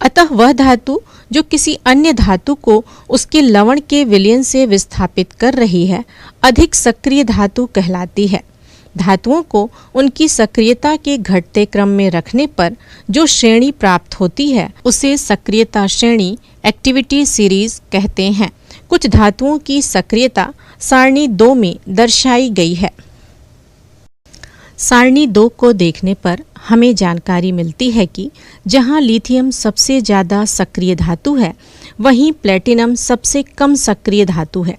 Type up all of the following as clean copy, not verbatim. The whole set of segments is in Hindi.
अतः वह धातु जो किसी अन्य धातु को उसके लवण के विलयन से विस्थापित कर रही है अधिक सक्रिय धातु कहलाती है। धातुओं को उनकी सक्रियता के घटते क्रम में रखने पर जो श्रेणी प्राप्त होती है उसे सक्रियता श्रेणी एक्टिविटी सीरीज कहते हैं। कुछ धातुओं की सक्रियता सारणी 2 में दर्शाई गई है। सारणी 2 को देखने पर हमें जानकारी मिलती है कि जहां लिथियम सबसे ज़्यादा सक्रिय धातु है वहीं प्लेटिनम सबसे कम सक्रिय धातु है।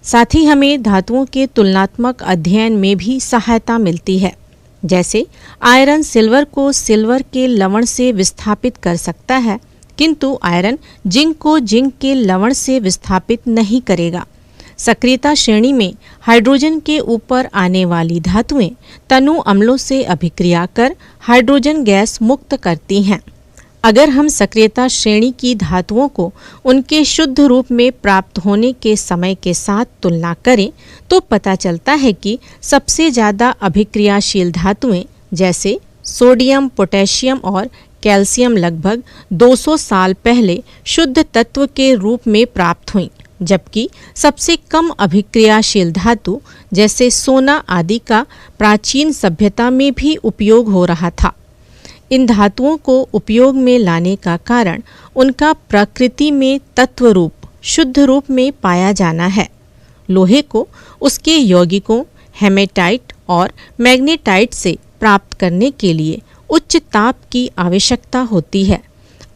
साथ ही हमें धातुओं के तुलनात्मक अध्ययन में भी सहायता मिलती है। जैसे आयरन सिल्वर को सिल्वर के लवण से विस्थापित कर सकता है, किंतु आयरन जिंक को जिंक के लवण से विस्थापित नहीं करेगा। सक्रियता श्रेणी में हाइड्रोजन के ऊपर आने वाली धातुएं तनु अम्लों से अभिक्रिया कर हाइड्रोजन गैस मुक्त करती हैं। अगर हम सक्रियता श्रेणी की धातुओं को उनके शुद्ध रूप में प्राप्त होने के समय के साथ तुलना करें तो पता चलता है कि सबसे ज़्यादा अभिक्रियाशील धातुएं जैसे सोडियम, पोटेशियम और कैल्शियम लगभग 200 साल पहले शुद्ध तत्व के रूप में प्राप्त हुईं, जबकि सबसे कम अभिक्रियाशील धातु जैसे सोना आदि का प्राचीन सभ्यता में भी उपयोग हो रहा था। इन धातुओं को उपयोग में लाने का कारण उनका प्रकृति में तत्व रूप शुद्ध रूप में पाया जाना है। लोहे को उसके यौगिकों हेमेटाइट और मैग्नेटाइट से प्राप्त करने के लिए उच्च ताप की आवश्यकता होती है।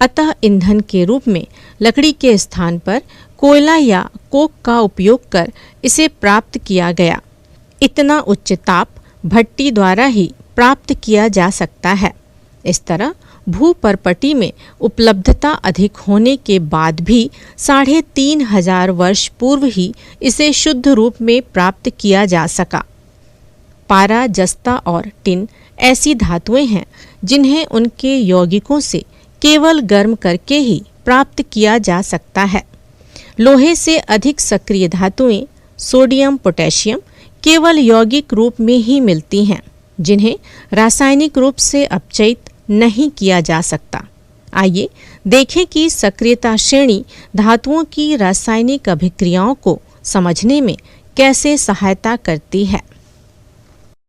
अतः ईंधन के रूप में लकड़ी के स्थान पर कोयला या कोक का उपयोग कर इसे प्राप्त किया गया। इतना उच्च ताप भट्टी द्वारा ही प्राप्त किया जा सकता है। इस तरह भूपर्पटी में उपलब्धता अधिक होने के बाद भी 3500 वर्ष पूर्व ही इसे शुद्ध रूप में प्राप्त किया जा सका। पारा, जस्ता और टिन ऐसी धातुएं हैं जिन्हें उनके यौगिकों से केवल गर्म करके ही प्राप्त किया जा सकता है। लोहे से अधिक सक्रिय धातुएं सोडियम, पोटेशियम केवल यौगिक रूप में ही मिलती हैं, जिन्हें रासायनिक रूप से अपचयित नहीं किया जा सकता। आइए देखें कि सक्रियता श्रेणी धातुओं की रासायनिक अभिक्रियाओं को समझने में कैसे सहायता करती है।